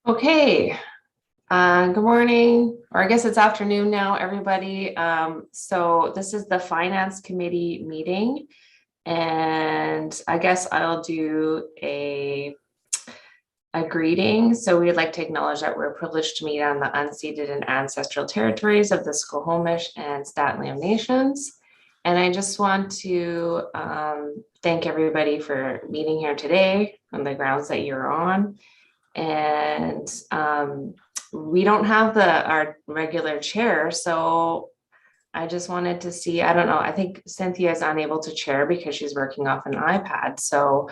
Okay, good morning, or I guess it's afternoon now, everybody. So this is the Finance Committee meeting, and I guess I'll do a greeting. So we'd like to acknowledge that we're privileged to meet on the unceded and ancestral territories of the Squamish and St'át'imc nations. And I just want to thank everybody for meeting here today on the grounds that you're on. And we don't have our regular chair, so I just wanted to see, I don't know, I think Cynthia is unable to chair because she's working off an iPad. So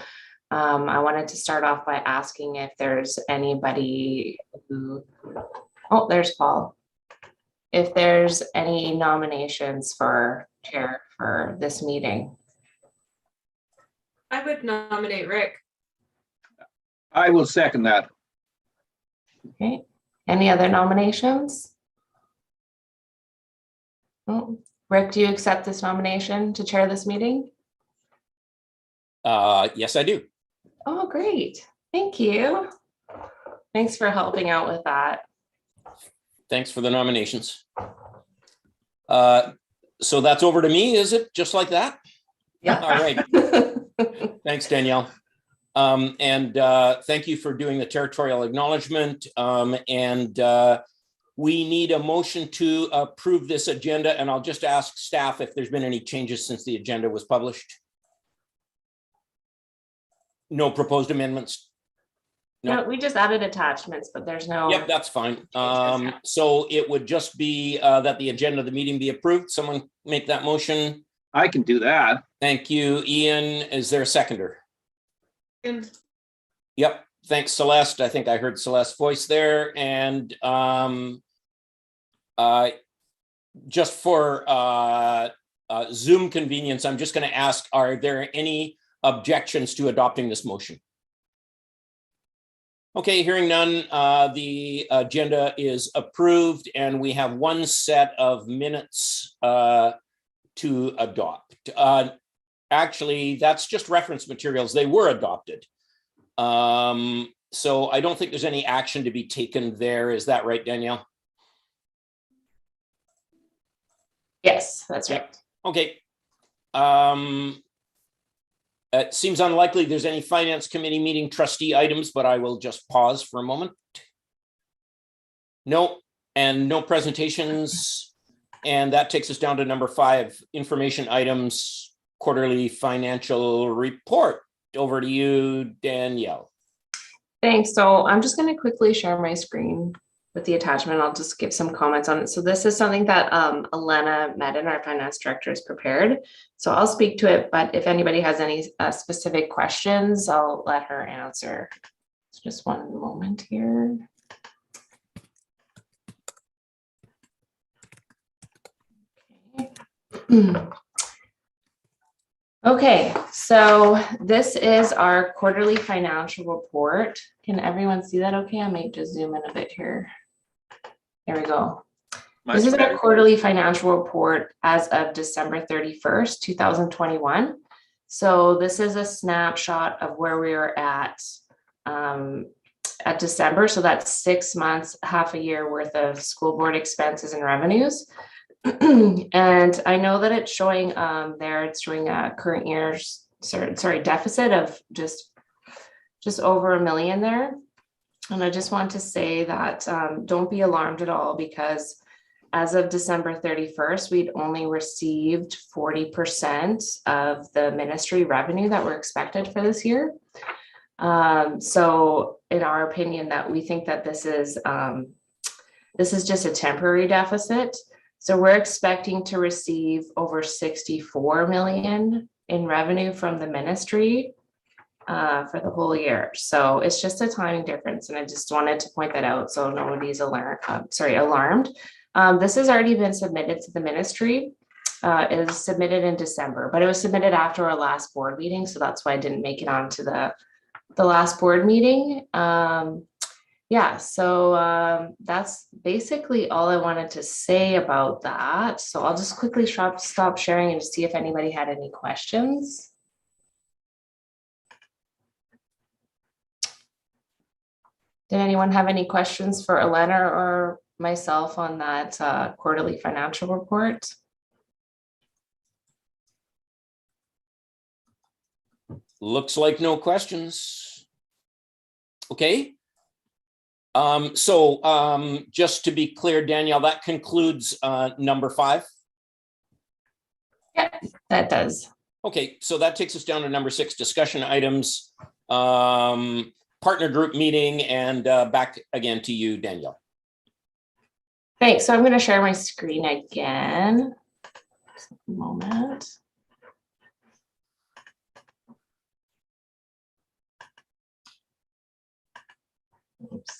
I wanted to start off by asking if there's anybody who, oh, there's Paul. If there's any nominations for chair for this meeting. I would nominate Rick. I will second that. Okay, any other nominations? Oh, Rick, do you accept this nomination to chair this meeting? Yes, I do. Oh, great. Thank you. Thanks for helping out with that. Thanks for the nominations. So that's over to me, is it? Just like that? Yeah. All right. Thanks, Danielle. And thank you for doing the territorial acknowledgement. We need a motion to approve this agenda, and I'll just ask staff if there's been any changes since the agenda was published. No proposed amendments? No, we just added attachments, but there's no. Yep, that's fine. So it would just be that the agenda of the meeting be approved. Someone make that motion. I can do that. Thank you, Ian. Is there a seconder? And Yep. Thanks, Celeste. I think I heard Celeste's voice there. And just for Zoom convenience, I'm just going to ask, are there any objections to adopting this motion? Okay, hearing none, the agenda is approved, and we have one set of minutes to adopt. Actually, that's just reference materials. They were adopted. So I don't think there's any action to be taken there. Is that right, Danielle? Yes, that's right. Okay. It seems unlikely there's any finance committee meeting trustee items, but I will just pause for a moment. No, and no presentations. And that takes us down to number 5, information items, quarterly financial report. Over to you, Danielle. Thanks. So I'm just going to quickly share my screen with the attachment. I'll just give some comments on it. So this is something that Elena Medin, our finance director, has prepared. So I'll speak to it, but if anybody has any specific questions, I'll let her answer. Just one moment here. Okay. Okay, so this is our quarterly financial report. Can everyone see that okay? I may just zoom in a bit here. There we go. This is our quarterly financial report as of December 31st, 2021. So this is a snapshot of where we are at December. So that's 6 months, half a year worth of school board expenses and revenues. And I know that it's showing there, it's showing a current year's deficit of just over $1 million there. And I just want to say that don't be alarmed at all, because as of December 31st, we'd only received 40% of the ministry revenue that were expected for this year. So in our opinion, that we think that this is just a temporary deficit. So we're expecting to receive over 64 million in revenue from the ministry for the whole year. So it's just a timing difference. And I just wanted to point that out so nobody's alarmed. This has already been submitted to the ministry. It was submitted in December, but it was submitted after our last board meeting. So that's why I didn't make it onto the last board meeting. Yeah, so that's basically all I wanted to say about that. So I'll just quickly stop sharing and see if anybody had any questions. Did anyone have any questions for Elena or myself on that quarterly financial report? Looks like no questions. Okay. Just to be clear, Danielle, that concludes number 5. Yeah, that does. Okay, so that takes us down to number 6, discussion items, partner group meeting, and back again to you, Danielle. Thanks. So I'm going to share my screen again. Just a moment. Oops.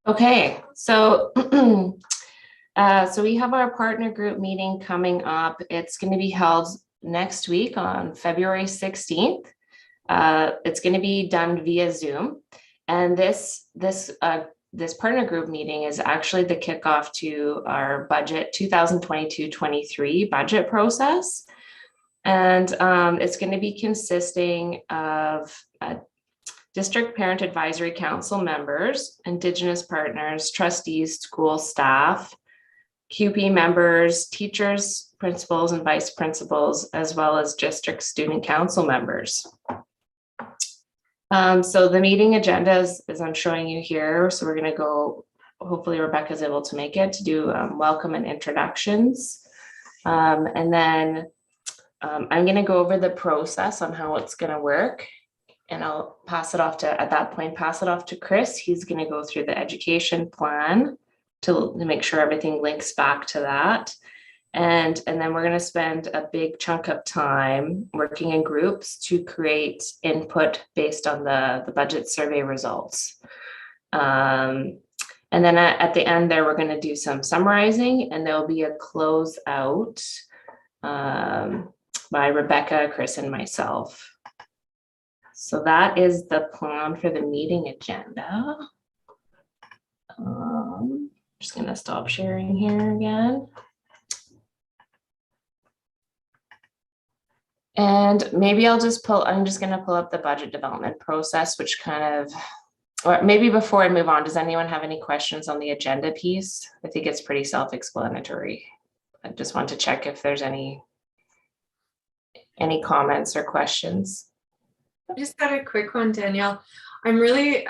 Okay, so so we have our partner group meeting coming up. It's going to be held next week on February 16th. It's going to be done via Zoom, and this partner group meeting is actually the kickoff to our budget 2022-23 budget process, and it's going to be consisting of District Parent Advisory Council members, Indigenous partners, trustees, school staff, QP members, teachers, principals, and vice principals, as well as district student council members. So the meeting agenda is I'm showing you here. So we're going to go, hopefully Rebecca's able to make it, to do welcome and introductions. And then I'm going to go over the process on how it's going to work. And I'll pass it off to, at that point, pass it off to Chris. He's going to go through the education plan to make sure everything links back to that. And then we're going to spend a big chunk of time working in groups to create input based on the budget survey results. And then at the end there, we're going to do some summarizing, and there'll be a close out by Rebecca, Chris, and myself. So that is the plan for the meeting agenda. Just going to stop sharing here again. And maybe I'm just going to pull up the budget development process, which kind of, or maybe before I move on, does anyone have any questions on the agenda piece? I think it's pretty self-explanatory. I just want to check if there's any comments or questions. I just got a quick one, Danielle. I'm really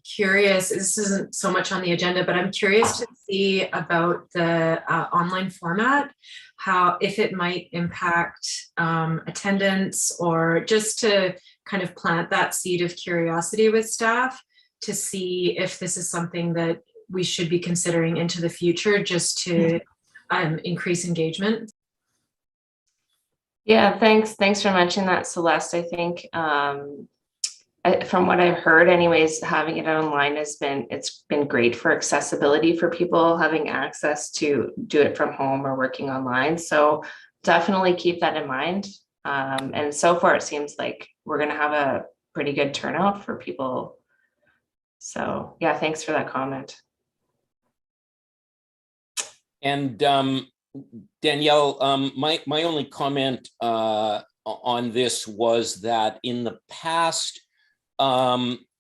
curious, this isn't so much on the agenda, but I'm curious to see about the online format, how, if it might impact attendance, or just to kind of plant that seed of curiosity with staff to see if this is something that we should be considering into the future, just to increase engagement. Yeah, thanks for mentioning that, Celeste. I think from what I've heard anyways, having it online it's been great for accessibility for people having access to do it from home or working online. So definitely keep that in mind. And so far it seems like we're going to have a pretty good turnout for people. So yeah, thanks for that comment. And Danielle, my only comment on this was that in the past,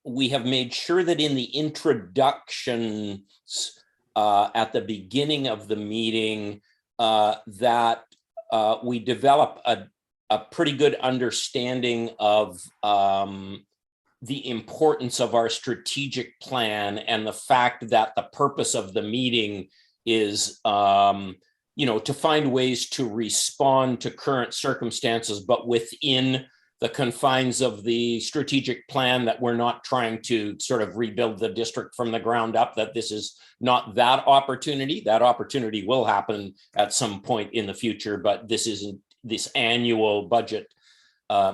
we have made sure that in the introductions at the beginning of the meeting, that we develop a pretty good understanding of the importance of our strategic plan, and the fact that the purpose of the meeting is to find ways to respond to current circumstances, but within the confines of the strategic plan, that we're not trying to sort of rebuild the district from the ground up, that this is not that opportunity. That opportunity will happen at some point in the future, but this annual budget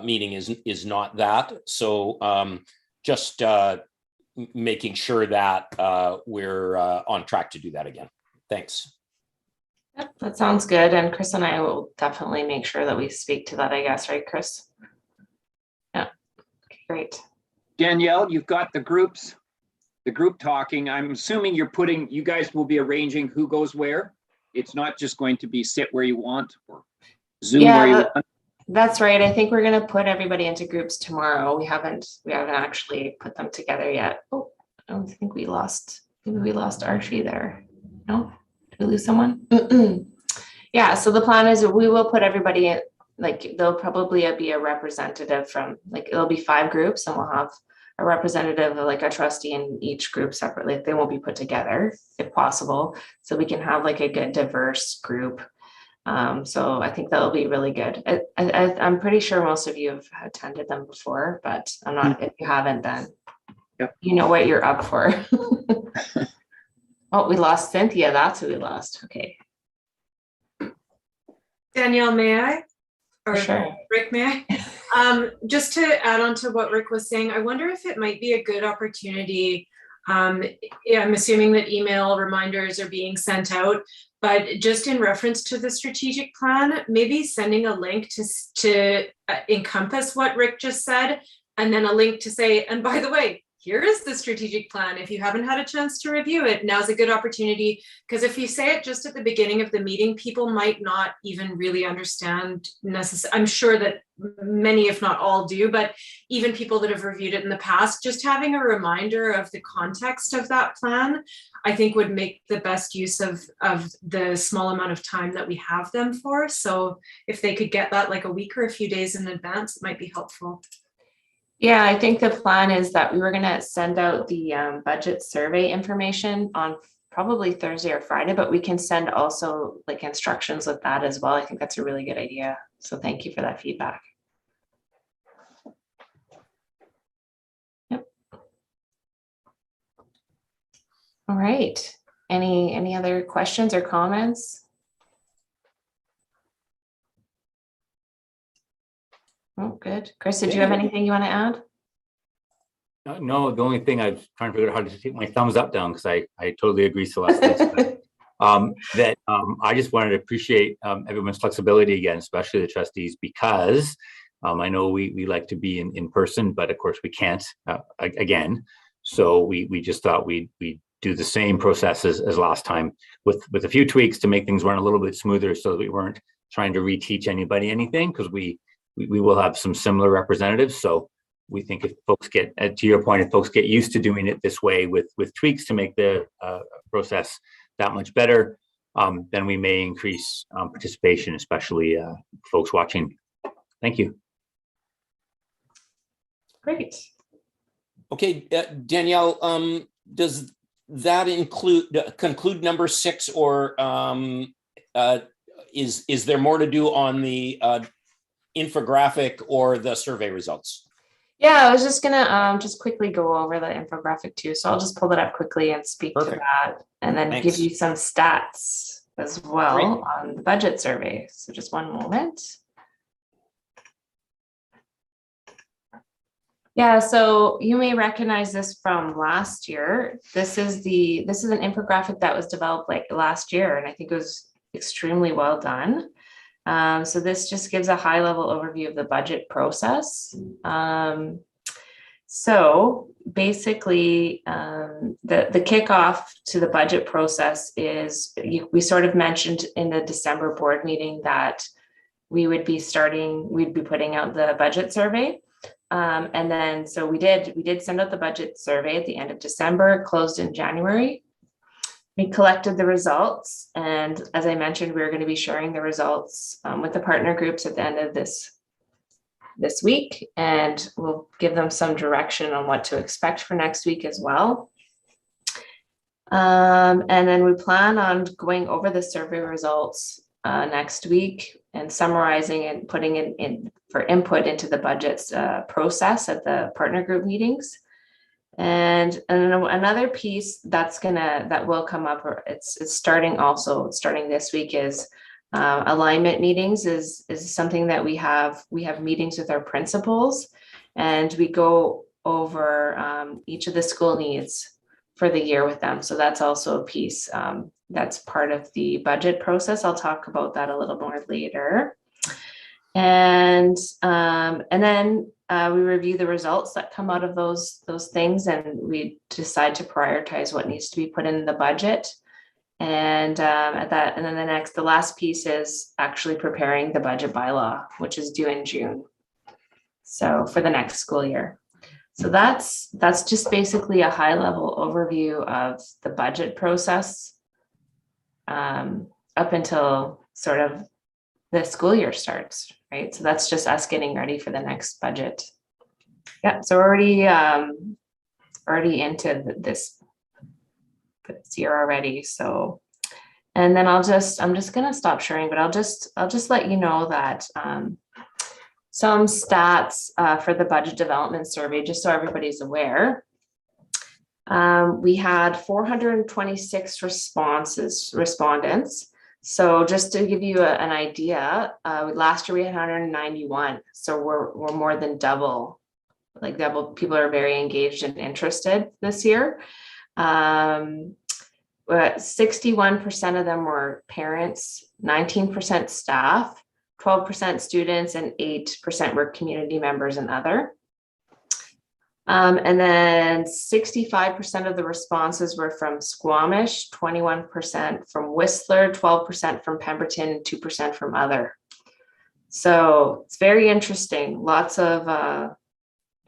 meeting is not that. So just making sure that we're on track to do that again. Thanks. Yep, that sounds good. And Chris and I will definitely make sure that we speak to that, I guess, right, Chris? Yeah, okay, great. Danielle, you've got the group talking. I'm assuming you guys will be arranging who goes where. It's not just going to be sit where you want or Zoom where you want. That's right. I think we're gonna put everybody into groups tomorrow. We haven't actually put them together yet. Oh, I don't think maybe we lost Archie there. No, did we lose someone? Yeah, so the plan is that we will put everybody in, like, there'll probably be a representative from, like, it'll be 5 groups and we'll have a representative, like a trustee in each group separately. They won't be put together if possible. So we can have like a good diverse group. So I think that'll be really good. I'm pretty sure most of you have attended them before, but I'm not, if you haven't, then Yep. you know what you're up for. Oh, we lost Cynthia. That's who we lost. Okay. Danielle, may I? Or Sure. Rick, may I? Just to add on to what Rick was saying, I wonder if it might be a good opportunity. Yeah, I'm assuming that email reminders are being sent out, but just in reference to the strategic plan, maybe sending a link to encompass what Rick just said, and then a link to say, and by the way, here is the strategic plan. If you haven't had a chance to review it, now's a good opportunity. Because if you say it just at the beginning of the meeting, people might not even really understand necessarily. I'm sure that many, if not all, do, but even people that have reviewed it in the past, just having a reminder of the context of that plan, I think would make the best use of the small amount of time that we have them for. So if they could get that like a week or a few days in advance, it might be helpful. Yeah, I think the plan is that we were gonna send out the budget survey information on probably Thursday or Friday, but we can send also like instructions with that as well. I think that's a really good idea. So thank you for that feedback. Yep. All right. Any other questions or comments? Oh, good. Chris, did you have anything you want to add? No, the only thing I'm trying to figure out how to take my thumbs up down, because I totally agree, Celeste. I just wanted to appreciate everyone's flexibility again, especially the trustees, because I know we like to be in person, but of course we can't again. So we just thought we'd do the same process as last time with a few tweaks to make things run a little bit smoother, so that we weren't trying to reteach anybody anything, because we will have some similar representatives. So we think if folks get, to your point, if folks get used to doing it this way with tweaks to make the process that much better, then we may increase participation, especially folks watching. Thank you. Great. Okay, Danielle, does that conclude number 6, or is there more to do on the infographic or the survey results? Yeah, I was just gonna just quickly go over the infographic too. So I'll just pull it up quickly and speak to that, and then Thanks. give you some stats as well Great. on the budget survey. So just one moment. Yeah, so you may recognize this from last year. This is an infographic that was developed like last year, and I think it was extremely well done. So this just gives a high level overview of the budget process. So basically, the kickoff to the budget process is we sort of mentioned in the December board meeting that we'd be putting out the budget survey. And then so we did send out the budget survey at the end of December, closed in January. We collected the results, and as I mentioned, we're going to be sharing the results with the partner groups at the end of this week, and we'll give them some direction on what to expect for next week as well. And then we plan on going over the survey results next week and summarizing and putting it in for input into the budget's process at the partner group meetings. And another piece that will come up, or it's starting this week, is alignment meetings is something that we have meetings with our principals, and we go over each of the school needs for the year with them. So that's also a piece that's part of the budget process. I'll talk about that a little more later. And then we review the results that come out of those things, and we decide to prioritize what needs to be put in the budget. And and then the last piece is actually preparing the budget bylaw, which is due in June. So for the next school year. So that's just basically a high level overview of the budget process up until sort of the school year starts, right? So that's just us getting ready for the next budget. Yeah, so we're already into this year already. So, and then I'm just gonna stop sharing, but I'll just let you know that some stats for the budget development survey, just so everybody's aware. We had 426 respondents. So just to give you an idea, last year we had 191. So we're more than double, like double. People are very engaged and interested this year. 61% of them were parents, 19% staff, 12% students, and 8% were community members and other. And then 65% of the responses were from Squamish, 21% from Whistler, 12% from Pemberton, and 2% from other. So it's very interesting. Lots of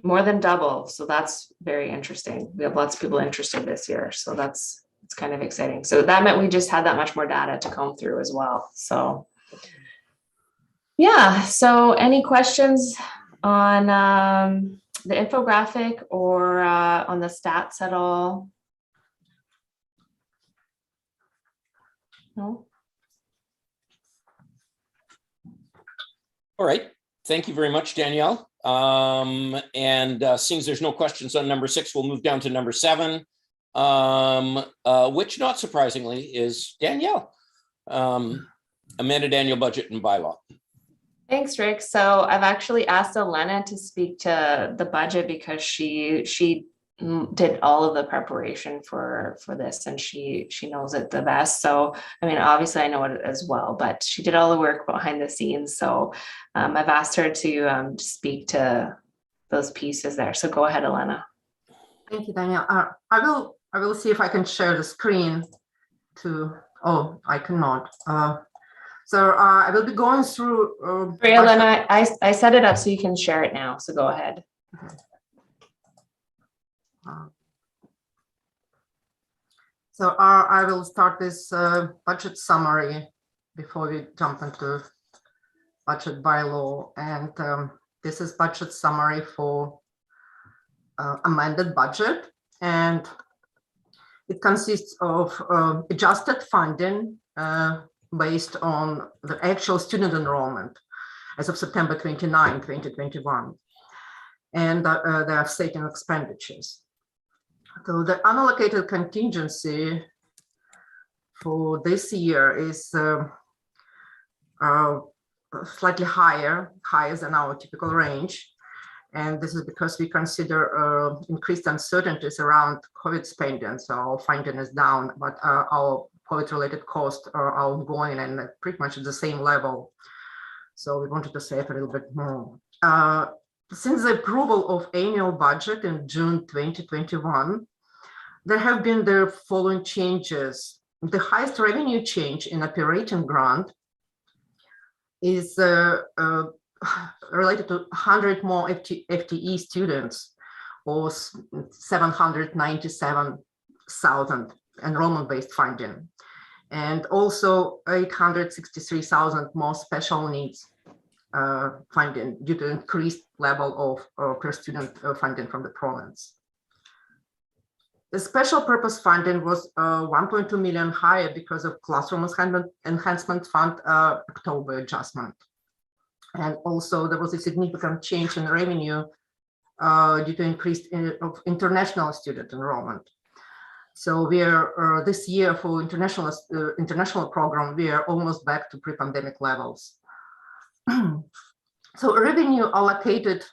more than double. So that's very interesting. We have lots of people interested this year. So it's kind of exciting. So that meant we just had that much more data to comb through as well. So yeah, so any questions on the infographic or on the stats at all? No? All right. Thank you very much, Danielle. And seeing as there's no questions on number 6, we'll move down to number 7, which not surprisingly is Danielle. Amended annual budget and bylaw. Thanks, Rick. So I've actually asked Elena to speak to the budget because she did all of the preparation for this, and she knows it the best. So I mean, obviously I know it as well, but she did all the work behind the scenes. So I've asked her to speak to those pieces there. So go ahead, Elena. Thank you, Danielle. I will see if I can share the screen to. Oh, I cannot. So I will be going through. Sorry, Elena, I set it up so you can share it now. So go ahead. Okay. So I will start this budget summary before we jump into budget bylaw. And this is budget summary for amended budget. And it consists of adjusted funding based on the actual student enrollment as of September 29, 2021. And they are stating expenditures. So the unallocated contingency for this year is slightly higher than our typical range. And this is because we consider increased uncertainties around COVID spending. So our funding is down, but our COVID-related costs are ongoing and pretty much at the same level. So we wanted to save a little bit more. Since the approval of annual budget in June 2021, there have been the following changes. The highest revenue change in operating grant is related to 100 more FTE students, or 797,000 enrollment-based funding, and also 863,000 more special needs funding due to increased level of per student funding from the province. The special purpose funding was 1.2 million higher because of classroom enhancement fund October adjustment. And also there was a significant change in revenue due to increased of international student enrollment. So we are this year for international program, we are almost back to pre-pandemic levels. So revenue allocated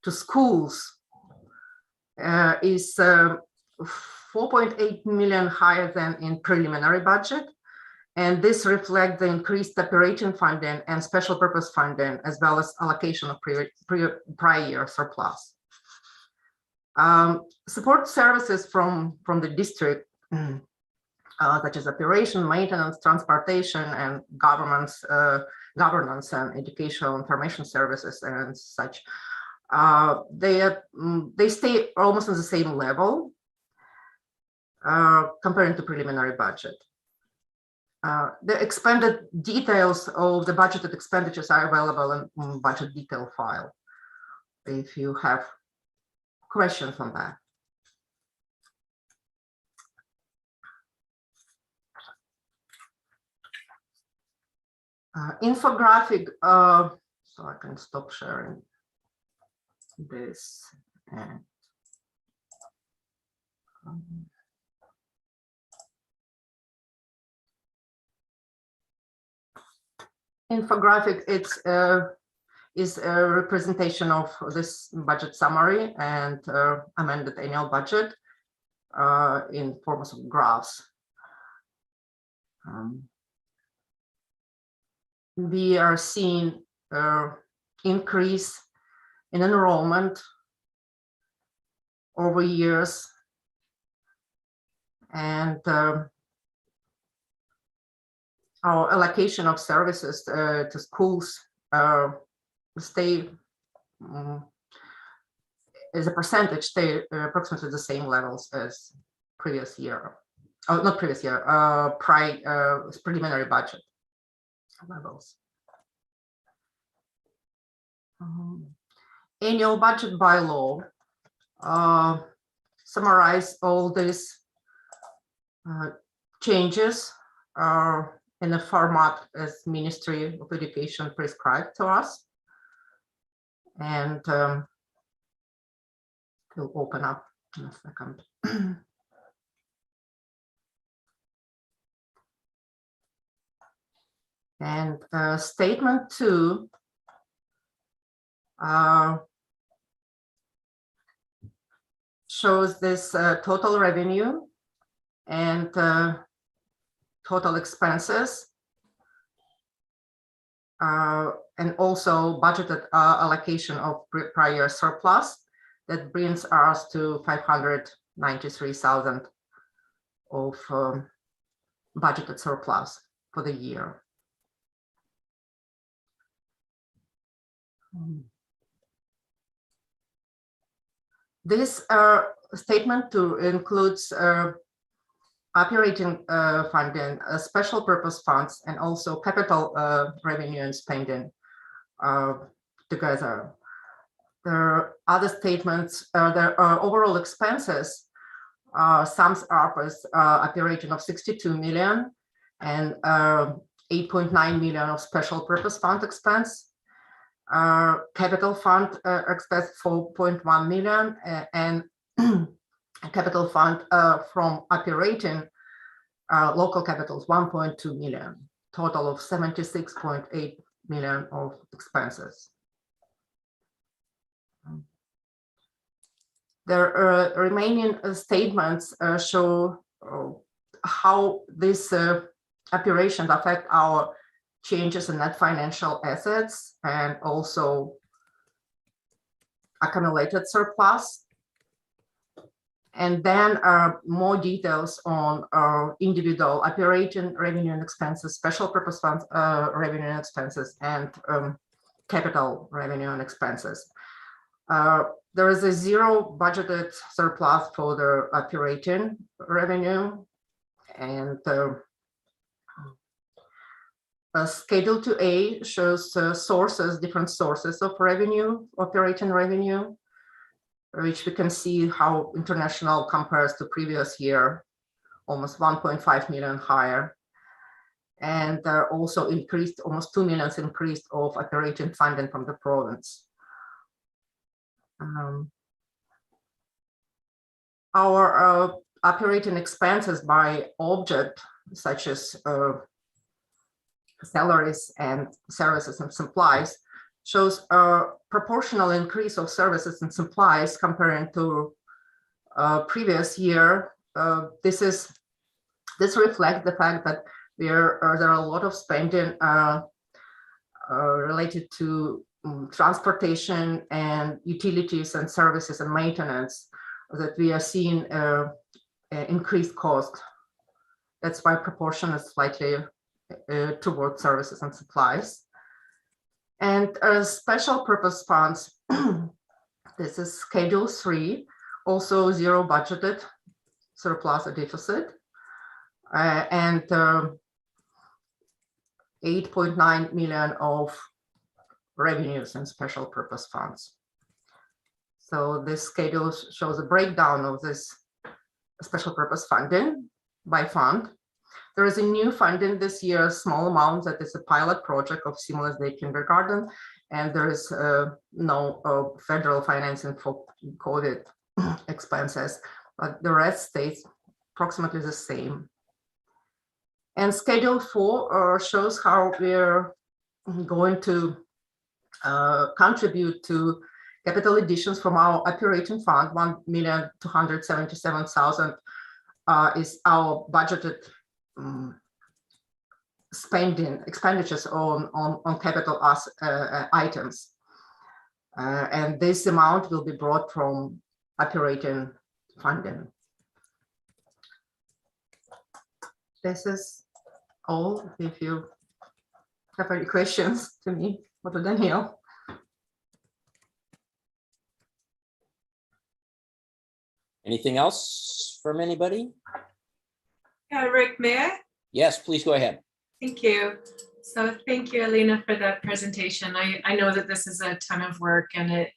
to schools is 4.8 million higher than in preliminary budget. And this reflects the increased operating funding and special purpose funding, as well as allocation of prior year surplus. Support services from the district such as operation, maintenance, transportation, and governance and educational information services and such. They stay almost on the same level comparing to preliminary budget. The expanded details of the budgeted expenditures are available in budget detail file if you have questions on that. Infographic, so I can stop sharing this. And, infographic, is a representation of this budget summary and amended annual budget in forms of graphs. We are seeing increase in enrollment over years, and our allocation of services to schools stay as a percentage, stay approximately the same levels as previous year. Oh, not previous year, preliminary budget levels. Annual budget by law summarize all these changes in a format as Ministry of Education prescribed to us. And we'll open up in a second. And statement 2 shows this total revenue and total expenses, and also budgeted allocation of prior surplus. That brings us to 593,000 of budgeted surplus for the year. This statement 2 includes operating funding, special purpose funds, and also capital revenue and spending together. There are other statements, there are overall expenses, sums up as operating of 62 million and 8.9 million of special purpose fund expense. Capital fund expense 4.1 million and capital fund from operating local capitals 1.2 million, total of 76.8 million of expenses. The remaining statements show how these operations affect our changes in net financial assets and also accumulated surplus. And then more details on individual operating revenue and expenses, special purpose funds revenue and expenses, and capital revenue and expenses. There is a zero budgeted surplus for the operating revenue, and Schedule 2A shows sources, different sources of revenue, operating revenue, which we can see how international compares to previous year, almost 1.5 million higher. And also increased, almost 2 million increased of operating funding from the province. Our operating expenses by object, such as salaries and services and supplies, shows a proportional increase of services and supplies comparing to previous year. This reflects the fact that there are a lot of spending related to transportation and utilities and services and maintenance, that we are seeing increased cost That's why proportion is slightly toward services and supplies. And special purpose funds, this is Schedule 3, also zero budgeted, surplus or deficit, and 8.9 million of revenues and special purpose funds. So this schedule shows a breakdown of this special purpose funding by fund. There is a new funding this year, a small amount that is a pilot project of Seamless Day Kindergarten, and there is no federal financing for COVID expenses, but the rest stays approximately the same. And Schedule 4 shows how we're going to contribute to capital additions from our operating fund. 1,277,000 is our budgeted expenditures on capital items. And this amount will be brought from operating funding. This is all. If you have any questions to me or to Danielle. Anything else from anybody? Yeah, Rick, may I? Yes, please go ahead. Thank you. So thank you, Alina, for that presentation. I know that this is a ton of work, and it,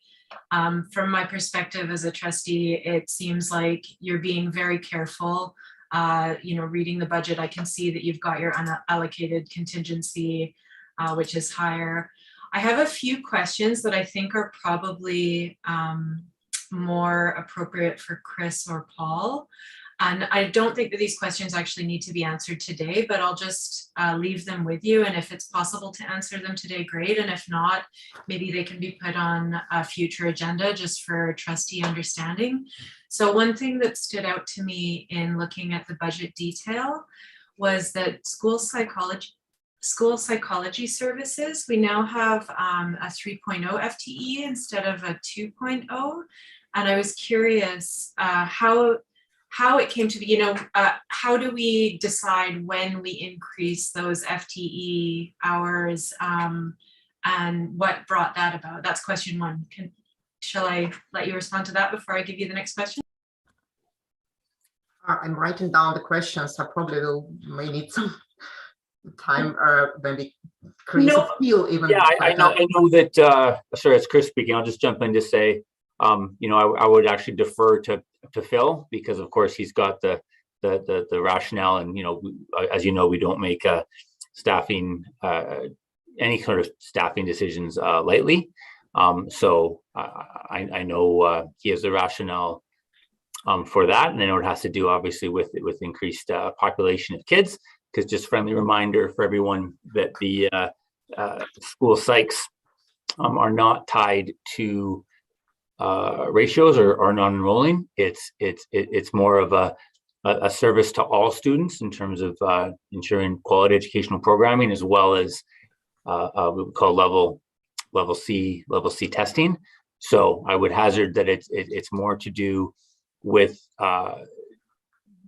from my perspective as a trustee, it seems like you're being very careful. Reading the budget, I can see that you've got your unallocated contingency, which is higher. I have a few questions that I think are probably more appropriate for Chris or Paul. And I don't think that these questions actually need to be answered today, but I'll just leave them with you. And if it's possible to answer them today, great. And if not, maybe they can be put on a future agenda just for trustee understanding. So one thing that stood out to me in looking at the budget detail was that school psychology services, we now have a 3.0 FTE instead of a 2.0. And I was curious how it came to be, how do we decide when we increase those FTE hours and what brought that about? That's question one. Shall I let you respond to that before I give you the next question? I'm writing down the questions. I probably may need some time, maybe Chris feel even. Yeah, I know that, sorry, it's Chris speaking. I'll just jump in to say, I would actually defer to Phil, because of course he's got the rationale, and as you know, we don't make staffing any sort of staffing decisions lightly. So I know he has the rationale for that, and I know it has to do obviously with increased population of kids. Because just friendly reminder for everyone that the school psychs are not tied to ratios or non-enrolling. It's more of a service to all students in terms of ensuring quality educational programming, as well as what we call level C testing. So I would hazard that it's more to do with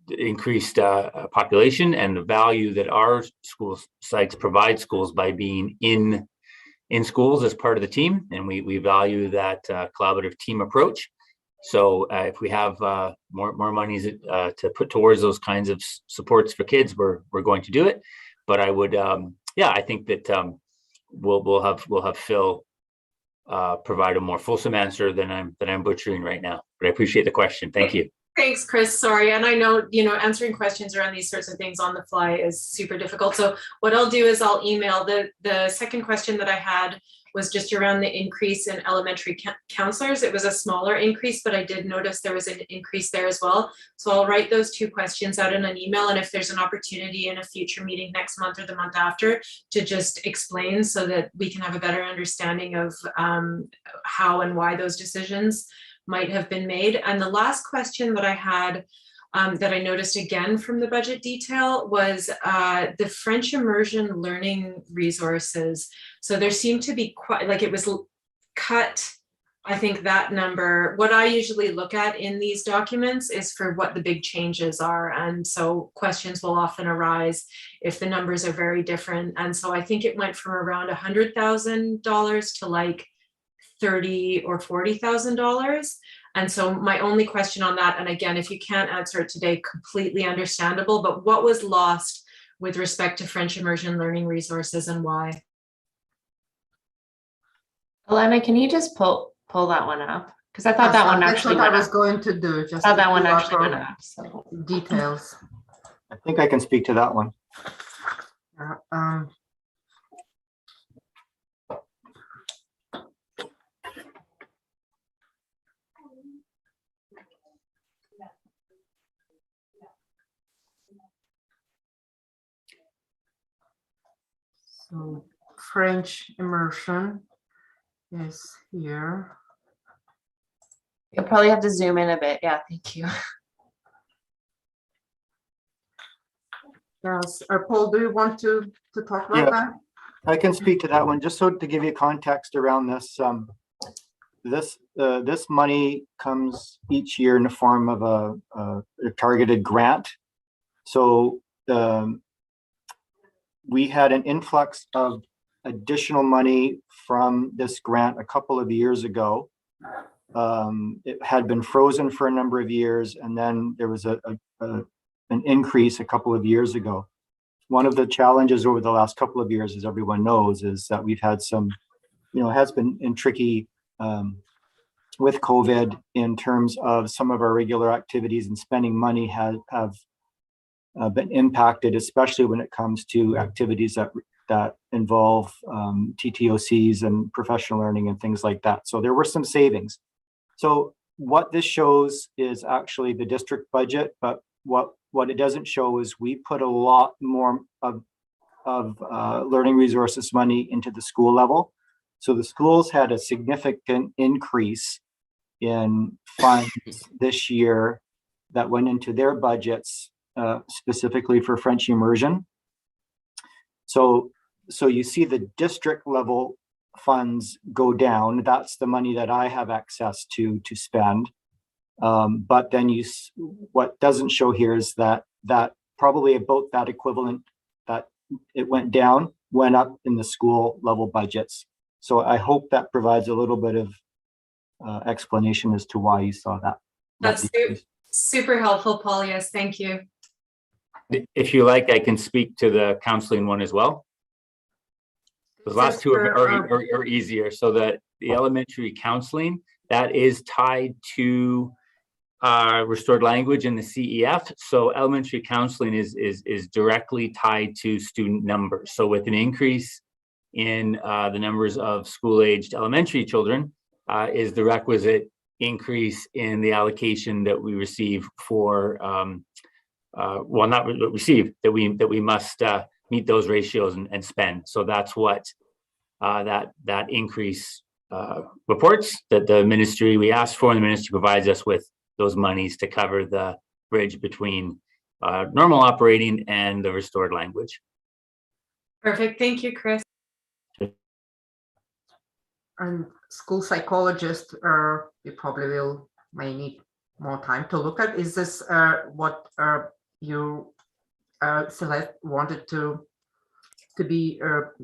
increased population and the value that our school psychs provide schools by being in schools as part of the team, and we value that collaborative team approach. So if we have more monies to put towards those kinds of supports for kids, we're going to do it. But I would, I think that we'll have Phil provide a more fulsome answer than I'm butchering right now. But I appreciate the question. Thank you. Thanks, Chris. Sorry. And I know, answering questions around these sorts of things on the fly is super difficult. So what I'll do is I'll email the second question that I had was just around the increase in elementary counselors. It was a smaller increase, but I did notice there was an increase there as well. So I'll write those two questions out in an email. And if there's an opportunity in a future meeting next month or the month after to just explain so that we can have a better understanding of how and why those decisions might have been made. And the last question that I had that I noticed again from the budget detail was the French immersion learning resources. So there seemed to be quite, like it was cut I think that number, what I usually look at in these documents is for what the big changes are. And so questions will often arise if the numbers are very different. And so I think it went from around $100,000 to like $30,000 or $40,000. And so my only question on that, and again, if you can't answer it today, completely understandable, but what was lost with respect to French immersion learning resources and why? Elena, can you just pull that one up? Because I thought that one That's actually what I went was up. going to do, I just thought to that one pull up actually went our up, so. details. I think I can speak to that one. Um, So French immersion is here. You'll probably have to zoom in a bit. Yeah, thank you. Yes, Paul, do you want to talk about Yeah. that? I can speak to that one, just so to give you context around this. This money comes each year in the form of a targeted grant. So we had an influx of additional money from this grant a couple of years ago. It had been frozen for a number of years, and then there was an increase a couple of years ago. One of the challenges over the last couple of years, as everyone knows, is that we've had some, has been tricky with COVID in terms of some of our regular activities, and spending money have been impacted, especially when it comes to activities that involve TTOCs and professional learning and things like that. So there were some savings. So what this shows is actually the district budget, but what it doesn't show is we put a lot more of learning resources money into the school level. So the schools had a significant increase in funds this year that went into their budgets, specifically for French immersion. So you see the district level funds go down. That's the money that I have access to spend. But then what doesn't show here is that probably about that equivalent that it went down, went up in the school level budgets. So I hope that provides a little bit of explanation as to why you saw that. That's super helpful, Paul. Yes, thank you. If you like, I can speak to the counseling one as well. The last two are easier. So that the elementary counseling, that is tied to restored language in the CEF. So elementary counseling is directly tied to student numbers. So with an increase in the numbers of school-aged elementary children, is the requisite increase in the allocation that we receive for, well, not receive, that we must meet those ratios and spend. So that's what that increase reports that the ministry we asked for, and the ministry provides us with those monies to cover the bridge between normal operating and the restored language. Perfect. Thank you, Chris. And school psychologist, you probably may need more time to look at. Is this what you Celeste wanted to be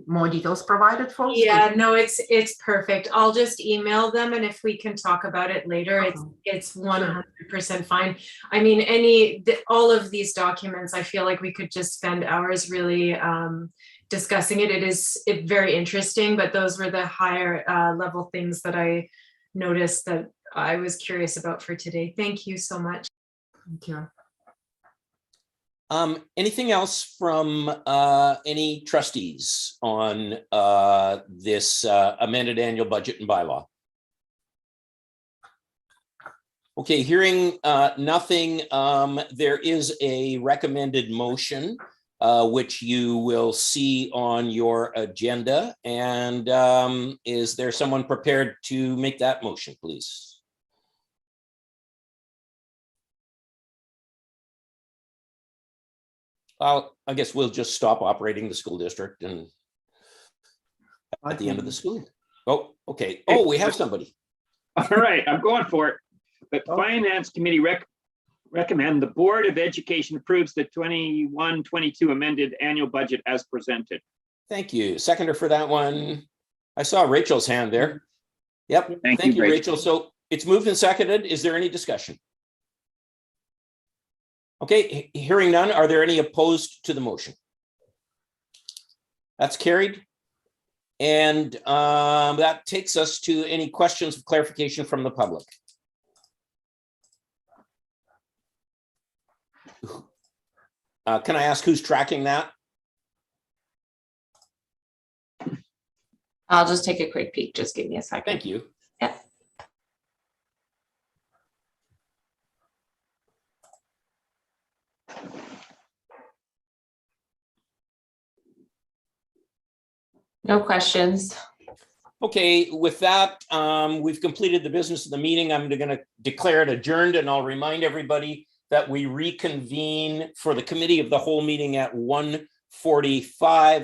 more details provided for? Yeah, no, it's perfect. I'll just email them, and if we can talk about it later, it's 100% fine. I mean, all of these documents, I feel like we could just spend hours really discussing it. It's very interesting, but those were the higher level things that I noticed that I was curious about for today. Thank you so much. Thank you. Anything else from any trustees on this amended annual budget and bylaw? Okay, hearing nothing, there is a recommended motion which you will see on your agenda. And is there someone prepared to make that motion, please? I guess we'll just stop operating the school district and at the end of the school. Oh, okay. Oh, we have somebody. All right, I'm going for it. But Finance Committee recommend the Board of Education approves the 21-22 amended annual budget as presented. Thank you. Seconder for that one. I saw Rachel's hand there. Yep. Thank Thank you, you, Rachel. Rachel. So it's moved and seconded. Is there any discussion? Okay, hearing none. Are there any opposed to the motion? That's carried. And that takes us to any questions of clarification from the public. Can I ask who's tracking that? I'll just take a quick peek. Just give me a second. Thank you. Yeah. No questions. Okay, with that, we've completed the business of the meeting. I'm going to declare it adjourned, and I'll remind everybody that we reconvene for the committee of the whole meeting at 1:45.